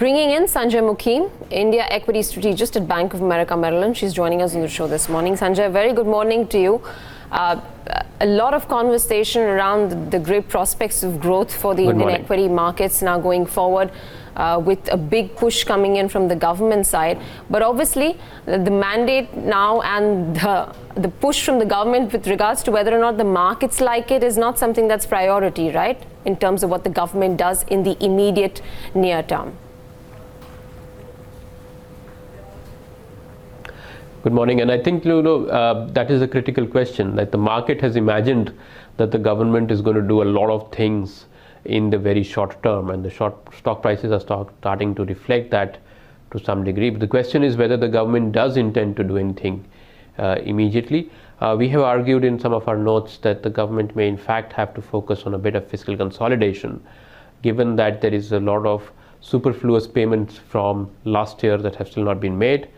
Bringing in Sanjay Mookim, India equity strategist at Bank of America Merrill Lynch. She's joining us on the show this morning. Sanjay, very good morning to you. A lot of conversation around the great prospects of growth for the Indian equity markets now going forward, with a big push coming in from the government side. But obviously, the mandate now and the push from the government with regards to whether or not the markets like it is not something that's priority, right? In terms of what the government does in the immediate near term. Good morning, and I think that is a critical question. That the market has imagined that the government is going to do a lot of things in the very short term, and the stock prices are starting to reflect that to some degree. But the question is whether the government does intend to do anything immediately. We have argued in some of our notes that the government may in fact have to focus on a bit of fiscal consolidation, given that there is a lot of superfluous payments from last year that have still not been made.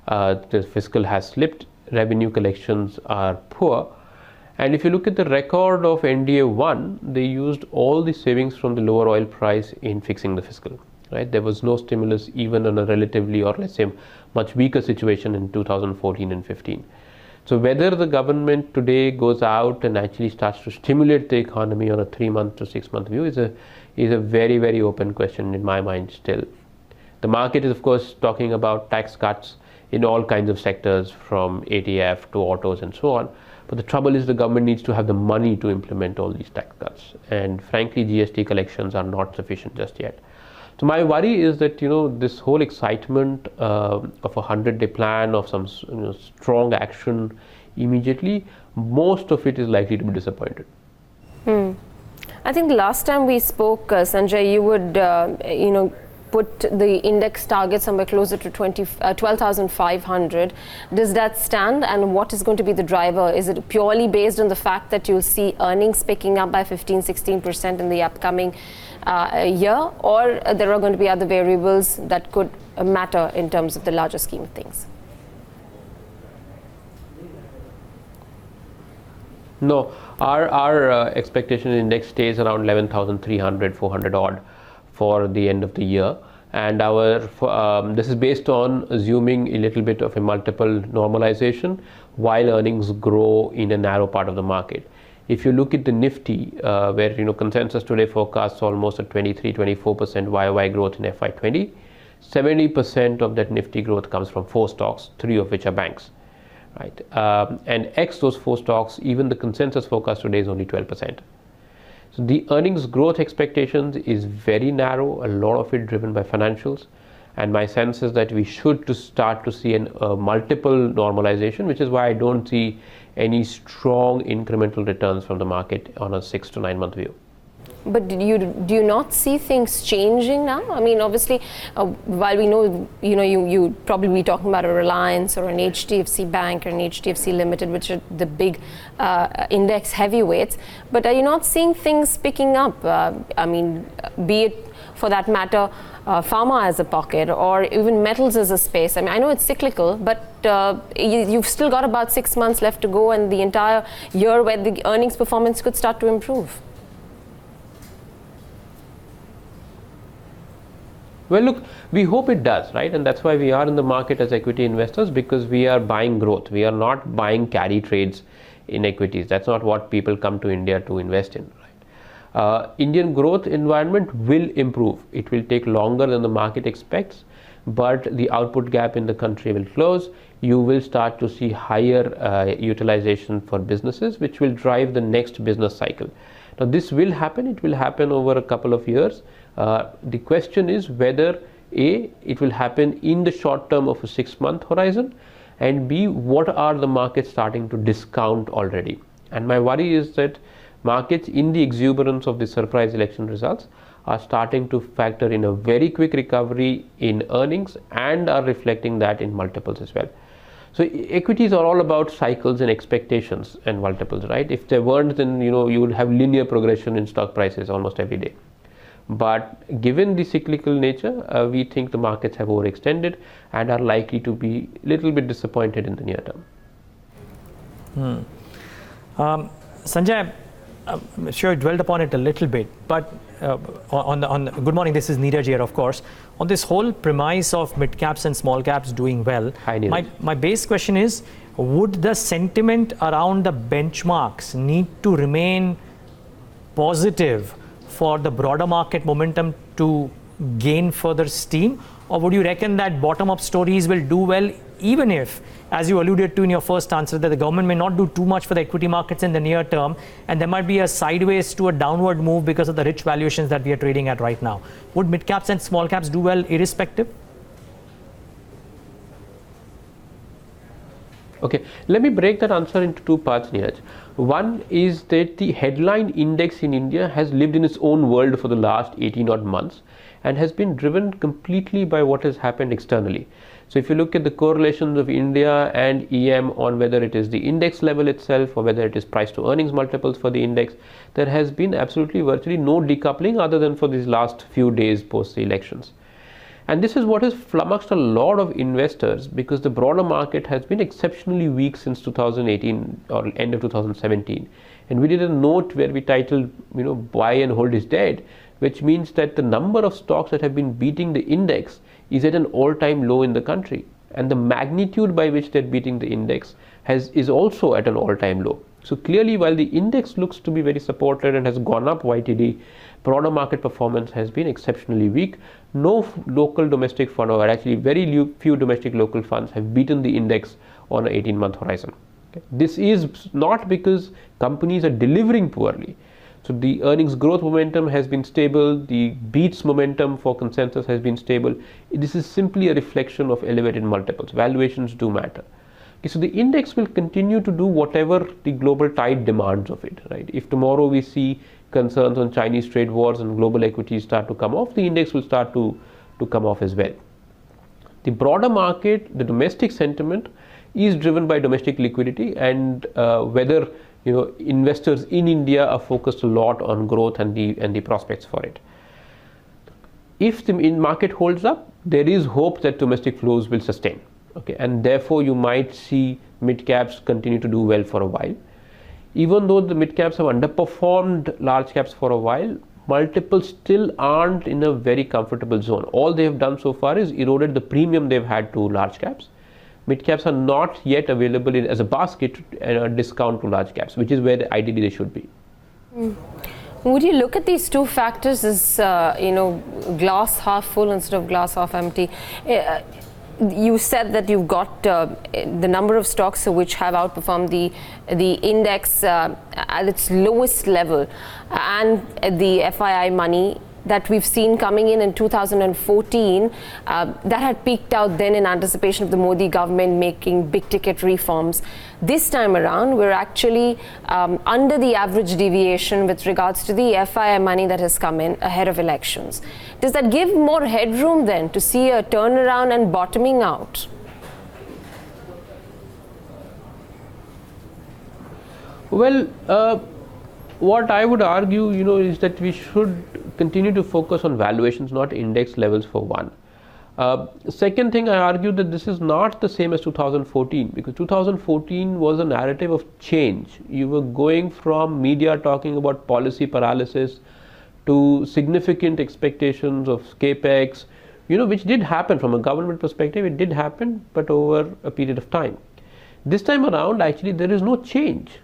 The fiscal has slipped, revenue collections are poor, and if you look at the record of NDA 1, they used all the savings from the lower oil price in fixing the fiscal. Right? There was no stimulus even on a relatively, or let's say much weaker situation in 2014 and 15. So whether the government today goes out and actually starts to stimulate the economy on a 3-month to 6-month view is a very, very open question in my mind still. The market is of course talking about tax cuts in all kinds of sectors, from ATF to autos and so on. But the trouble is the government needs to have the money to implement all these tax cuts. And frankly, GST collections are not sufficient just yet. So my worry is that, this whole excitement of a 100-day plan, of some strong action immediately, most of it is likely to be disappointed. I think last time we spoke, Sanjay, you would, put the index target somewhere closer to 12,500. Does that stand, and what is going to be the driver? Is it purely based on the fact that you'll see earnings picking up by 15-16% in the upcoming year, or there are going to be other variables that could matter in terms of the larger scheme of things? No, our expectation index stays around 11,300, 400 odd for the end of the year, and this is based on assuming a little bit of a multiple normalization while earnings grow in a narrow part of the market. If you look at the Nifty, where consensus today forecasts almost a 23-24% YOY growth in FY20, 70% of that Nifty growth comes from 4 stocks, 3 of which are banks. Right, and X those 4 stocks, even the consensus forecast today is only 12%. So the earnings growth expectations is very narrow, a lot of it driven by financials, and my sense is that we should start to see a multiple normalization, which is why I don't see any strong incremental returns from the market on a 6 to 9 month view. But do you not see things changing now? I mean, obviously, while we know, you probably be talking about a Reliance or an HDFC Bank or an HDFC Limited, which are the big index heavyweights, but are you not seeing things picking up? I mean, be it for that matter, pharma as a pocket, or even metals as a space. I mean, I know it's cyclical, but you've still got about 6 months left to go, and the entire year where the earnings performance could start to improve. Well, look, we hope it does, right? And that's why we are in the market as equity investors, because we are buying growth. We are not buying carry trades in equities. That's not what people come to India to invest in, right? Indian growth environment will improve. It will take longer than the market expects, but the output gap in the country will close. You will start to see higher utilization for businesses, which will drive the next business cycle. Now, this will happen. It will happen over a couple of years. The question is whether A, it will happen in the short term of a 6-month horizon, and B, what are the markets starting to discount already? And my worry is that markets, in the exuberance of the surprise election results, are starting to factor in a very quick recovery in earnings and are reflecting that in multiples as well. So equities are all about cycles and expectations and multiples, right? If they weren't, then you would have linear progression in stock prices almost every day. But given the cyclical nature, we think the markets have overextended and are likely to be a little bit disappointed in the near term. Sanjay, I'm sure you dwelled upon it a little bit, but good morning, this is Neeraj here, of course. On this whole premise of mid caps and small caps doing well, Hi, Neeraj. my base question is, would the sentiment around the benchmarks need to remain positive for the broader market momentum to gain further steam? Or would you reckon that bottom-up stories will do well, even if, as you alluded to in your first answer, that the government may not do too much for the equity markets in the near term, and there might be a sideways to a downward move because of the rich valuations that we are trading at right now? Would mid caps and small caps do well irrespective? Okay, let me break that answer into two parts, Neeraj. One is that the headline index in India has lived in its own world for the last 18 odd months and has been driven completely by what has happened externally. So if you look at the correlations of India and EM on whether it is the index level itself or whether it is price to earnings multiples for the index, there has been absolutely virtually no decoupling other than for these last few days post the elections. And this is what has flummoxed a lot of investors, because the broader market has been exceptionally weak since 2018 or end of 2017. And we did a note where we titled, buy and hold is dead, which means that the number of stocks that have been beating the index is at an all-time low in the country. And the magnitude by which they're beating the index is also at an all-time low. So clearly, while the index looks to be very supported and has gone up YTD, broader market performance has been exceptionally weak. No local domestic fund, or actually very few domestic local funds, have beaten the index on an 18-month horizon. Okay. This is not because companies are delivering poorly. So the earnings growth momentum has been stable, the beats momentum for consensus has been stable. This is simply a reflection of elevated multiples. Valuations do matter. Okay, so the index will continue to do whatever the global tide demands of it, right? If tomorrow we see concerns on Chinese trade wars and global equities start to come off, the index will start to come off as well. The broader market, the domestic sentiment, is driven by domestic liquidity and whether investors in India are focused a lot on growth and the prospects for it. If the market holds up, there is hope that domestic flows will sustain. Okay, and therefore you might see mid caps continue to do well for a while. Even though the mid caps have underperformed large caps for a while, multiples still aren't in a very comfortable zone. All they have done so far is eroded the premium they've had to large caps. Mid caps are not yet available as a basket and a discount to large caps, which is where ideally they should be. Would you look at these two factors as glass half full instead of glass half empty? You said that you've got the number of stocks which have outperformed the index at its lowest level, and the FII money that we've seen coming in 2014 that had peaked out then in anticipation of the Modi government making big ticket reforms. This time around, we're actually under the average deviation with regards to the FII money that has come in ahead of elections. Does that give more headroom then to see a turnaround and bottoming out? Well, what I would argue, is that we should continue to focus on valuations, not index levels for one. Second thing, I argue that this is not the same as 2014, because 2014 was a narrative of change. You were going from media talking about policy paralysis to significant expectations of capex, which did happen from a government perspective. It did happen, but over a period of time. This time around, actually, there is no change.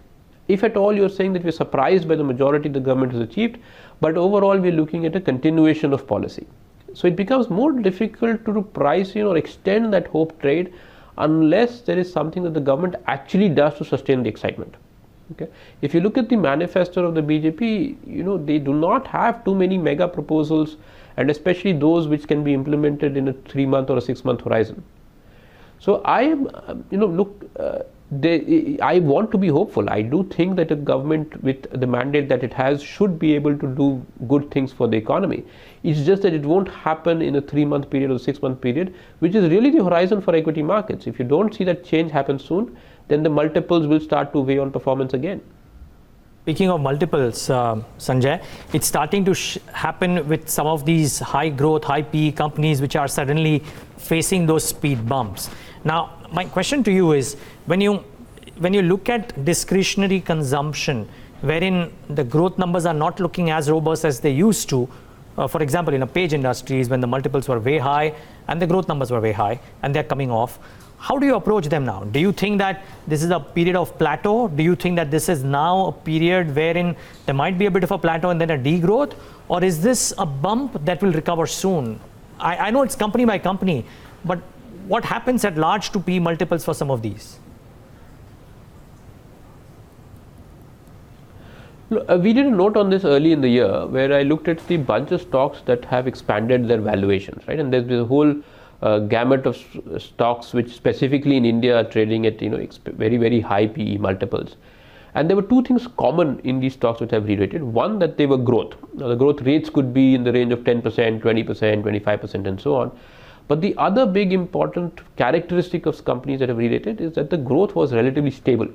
If at all you're saying that we're surprised by the majority the government has achieved, but overall we're looking at a continuation of policy. So it becomes more difficult to price or extend that hope trade unless there is something that the government actually does to sustain the excitement. Okay. If you look at the manifesto of the BJP, they do not have too many mega proposals, and especially those which can be implemented in a 3-month or a 6-month horizon. So I am, I want to be hopeful. I do think that a government with the mandate that it has should be able to do good things for the economy. It's just that it won't happen in a 3-month period or 6-month period, which is really the horizon for equity markets. If you don't see that change happen soon, then the multiples will start to weigh on performance again. Speaking of multiples, Sanjay, it's starting to happen with some of these high growth, high PE companies which are suddenly facing those speed bumps. Now, my question to you is, when you look at discretionary consumption wherein the growth numbers are not looking as robust as they used to. For example, in a Page Industries, when the multiples were way high and the growth numbers were way high and they're coming off, how do you approach them now? Do you think that this is a period of plateau? Do you think that this is now a period wherein there might be a bit of a plateau and then a degrowth? Or is this a bump that will recover soon? I know it's company by company, but what happens at large to PE multiples for some of these? We did a note on this early in the year where I looked at the bunch of stocks that have expanded their valuations, right? And there's been a whole gamut of stocks which specifically in India are trading at very, very high PE multiples. And there were two things common in these stocks which I've re-rated. One, that they were growth. Now, the growth rates could be in the range of 10%, 20%, 25% and so on. But the other big important characteristic of companies that have re-rated is that the growth was relatively stable.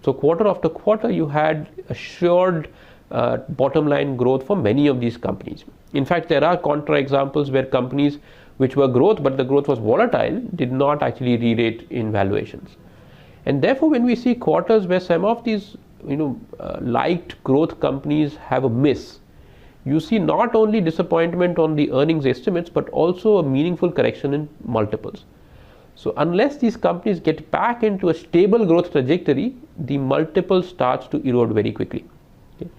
So quarter after quarter, you had assured bottom line growth for many of these companies. In fact, there are contra examples where companies which were growth, but the growth was volatile, did not actually re-rate in valuations. And therefore, when we see quarters where some of these liked growth companies have a miss, you see not only disappointment on the earnings estimates, but also a meaningful correction in multiples. So unless these companies get back into a stable growth trajectory, the multiple starts to erode very quickly. Okay?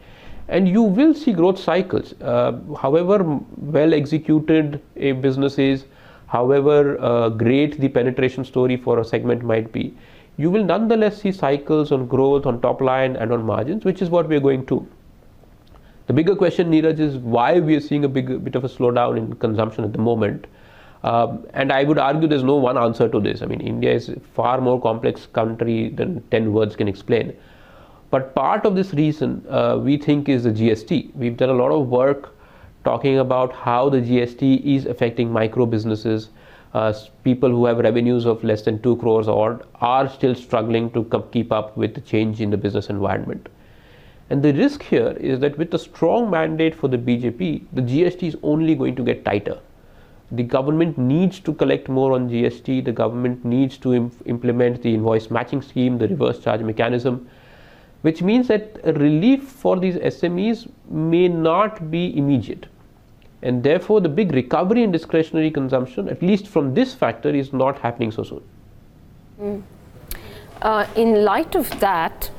And you will see growth cycles. However well executed a business is, however great the penetration story for a segment might be, you will nonetheless see cycles on growth, on top line and on margins, which is what we are going to. The bigger question, Neeraj, is why we are seeing a bit of a slowdown in consumption at the moment. And I would argue there's no one answer to this. I mean, India is a far more complex country than 10 words can explain. But part of this reason we think is the GST. We've done a lot of work talking about how the GST is affecting micro businesses. People who have revenues of less than 2 crores odd are still struggling to keep up with the change in the business environment. And the risk here is that with a strong mandate for the BJP, the GST is only going to get tighter. The government needs to collect more on GST. The government needs to implement the invoice matching scheme, the reverse charge mechanism, which means that a relief for these SMEs may not be immediate. And therefore, the big recovery in discretionary consumption, at least from this factor, is not happening so soon. In light of that,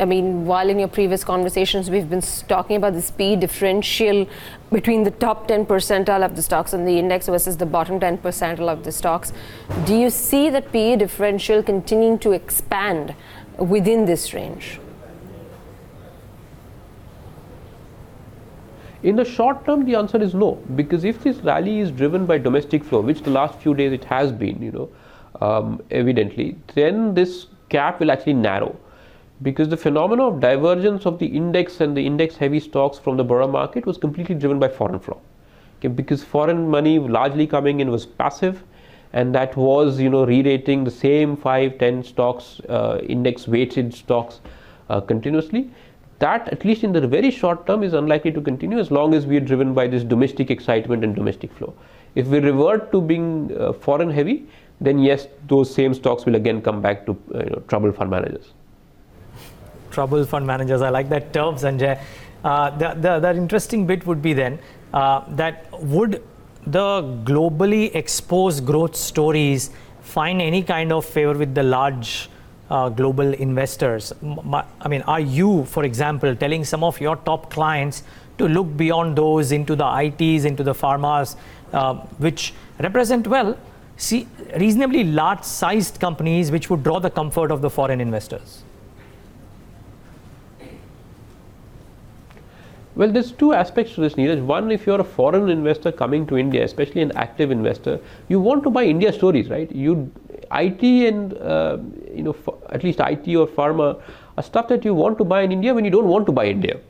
I mean, while in your previous conversations we've been talking about this PE differential between the top 10 percentile of the stocks in the index versus the bottom 10 percentile of the stocks, do you see that PE differential continuing to expand within this range? In the short term, the answer is no, because if this rally is driven by domestic flow, which the last few days it has been, evidently, then this gap will actually narrow. Because the phenomenon of divergence of the index and the index heavy stocks from the broader market was completely driven by foreign flow. Okay, because foreign money largely coming in was passive, and that was re-rating the same 5-10 stocks, index weighted stocks continuously. That, at least in the very short term, is unlikely to continue as long as we are driven by this domestic excitement and domestic flow. If we revert to being foreign heavy, then yes, those same stocks will again come back to troubled fund managers. Troubled fund managers, I like that term, Sanjay. The interesting bit would be then that would the globally exposed growth stories find any kind of favor with the large global investors? I mean, are you, for example, telling some of your top clients to look beyond those into the ITs, into the pharmas, which represent, reasonably large-sized companies which would draw the comfort of the foreign investors? Well, there's two aspects to this, Neeraj. One, if you're a foreign investor coming to India, especially an active investor, you want to buy India stories, right? IT and at least IT or pharma are stuff that you want to buy in India when you don't want to buy India.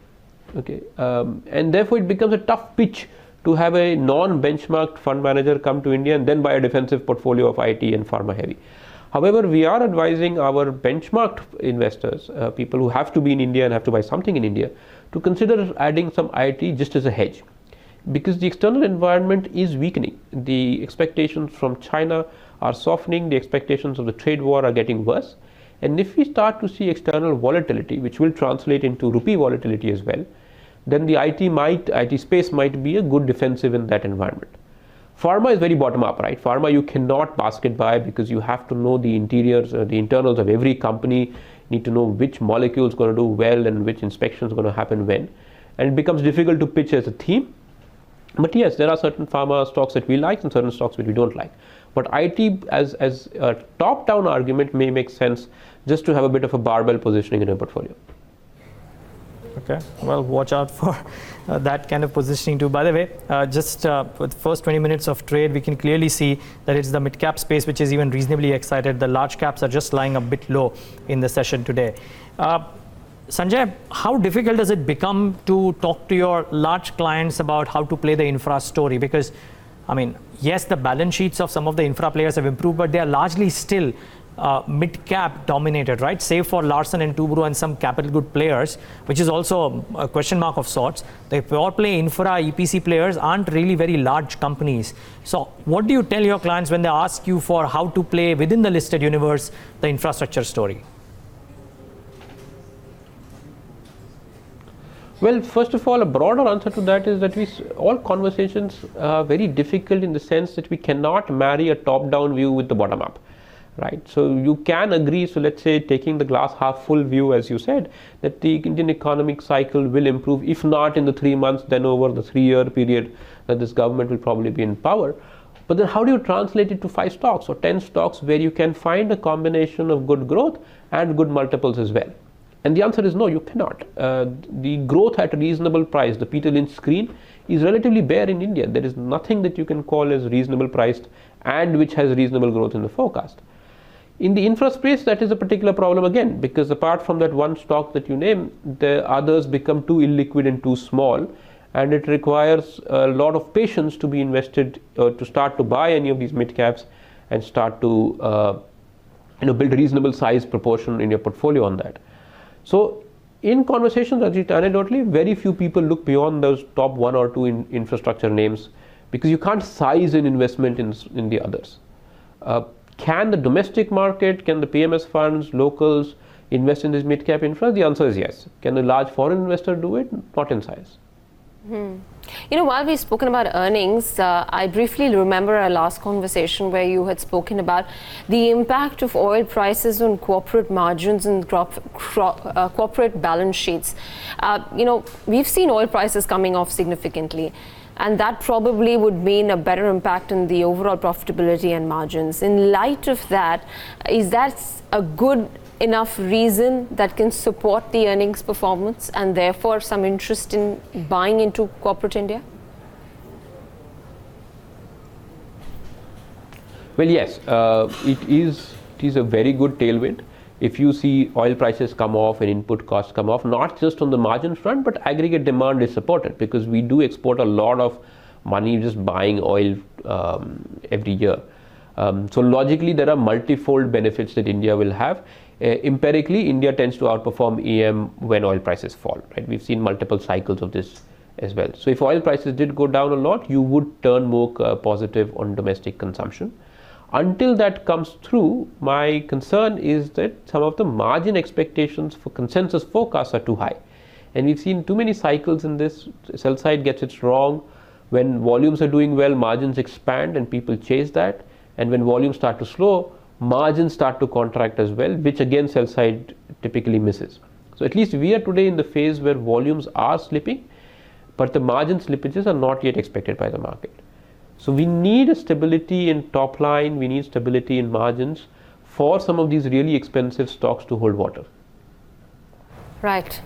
Okay, and therefore it becomes a tough pitch to have a non-benchmarked fund manager come to India and then buy a defensive portfolio of IT and pharma heavy. However, we are advising our benchmarked investors, people who have to be in India and have to buy something in India, to consider adding some IT just as a hedge, because the external environment is weakening. The expectations from China are softening, the expectations of the trade war are getting worse, And if we start to see external volatility, which will translate into rupee volatility as well, then the IT space might be a good defensive in that environment. Pharma is very bottom up, right? Pharma you cannot basket buy because you have to know the interiors, the internals of every company. You need to know which molecule is going to do well and which inspection is going to happen when. And it becomes difficult to pitch as a theme. But yes, there are certain pharma stocks that we like and certain stocks that we don't like. But IT as a top-down argument may make sense just to have a bit of a barbell positioning in your portfolio. Okay, well, watch out for that kind of positioning too. By the way, with the first 20 minutes of trade, we can clearly see that it's the mid-cap space which is even reasonably excited. The large caps are just lying a bit low in the session today. Sanjay, how difficult does it become to talk to your large clients about how to play the infra story? Because, I mean, yes, the balance sheets of some of the infra players have improved, but they are largely still mid-cap dominated, right? Save for Larsen and Toubro and some capital good players, which is also a question mark of sorts. The pure play infra EPC players aren't really very large companies. So what do you tell your clients when they ask you for how to play within the listed universe the infrastructure story? Well, first of all, a broader answer to that is that all conversations are very difficult in the sense that we cannot marry a top-down view with the bottom-up, right? So you can agree, so let's say taking the glass half full view, as you said, that the Indian economic cycle will improve, if not in the 3 months, then over the 3-year period that this government will probably be in power. But then how do you translate it to 5 stocks or 10 stocks where you can find a combination of good growth and good multiples as well? And the answer is no, you cannot. The growth at a reasonable price, the Peter Lynch screen, is relatively bare in India. There is nothing that you can call as reasonable priced and which has reasonable growth in the forecast. In the infra space, that is a particular problem again, because apart from that one stock that you name, the others become too illiquid and too small, and it requires a lot of patience to be invested to start to buy any of these mid caps and start to build a reasonable size proportion in your portfolio on that. So in conversations, anecdotally, very few people look beyond those top 1 or 2 infrastructure names because you can't size an investment in the others. Can the domestic market, can the PMS funds, locals invest in this mid-cap infra? The answer is yes. Can a large foreign investor do it? Not in size. You know, while we've spoken about earnings, I briefly remember our last conversation where you had spoken about the impact of oil prices on corporate margins and corporate balance sheets. We've seen oil prices coming off significantly, and that probably would mean a better impact on the overall profitability and margins. In light of that, is that a good enough reason that can support the earnings performance and therefore some interest in buying into corporate India? Well, yes, it is a very good tailwind. If you see oil prices come off and input costs come off, not just on the margin front, but aggregate demand is supported because we do export a lot of money just buying oil every year. So logically, there are multifold benefits that India will have. Empirically, India tends to outperform EM when oil prices fall, right? We've seen multiple cycles of this as well. So if oil prices did go down a lot, you would turn more positive on domestic consumption. Until that comes through, my concern is that some of the margin expectations for consensus forecasts are too high. And we've seen too many cycles in this. Sell side gets it wrong. When volumes are doing well, margins expand and people chase that. And when volumes start to slow, margins start to contract as well, which again sell side typically misses. So at least we are today in the phase where volumes are slipping, but the margin slippages are not yet expected by the market. So we need a stability in top line, we need stability in margins for some of these really expensive stocks to hold water. Right.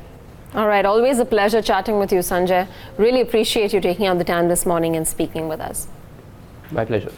All right. Always a pleasure chatting with you, Sanjay. Really appreciate you taking out the time this morning and speaking with us. My pleasure.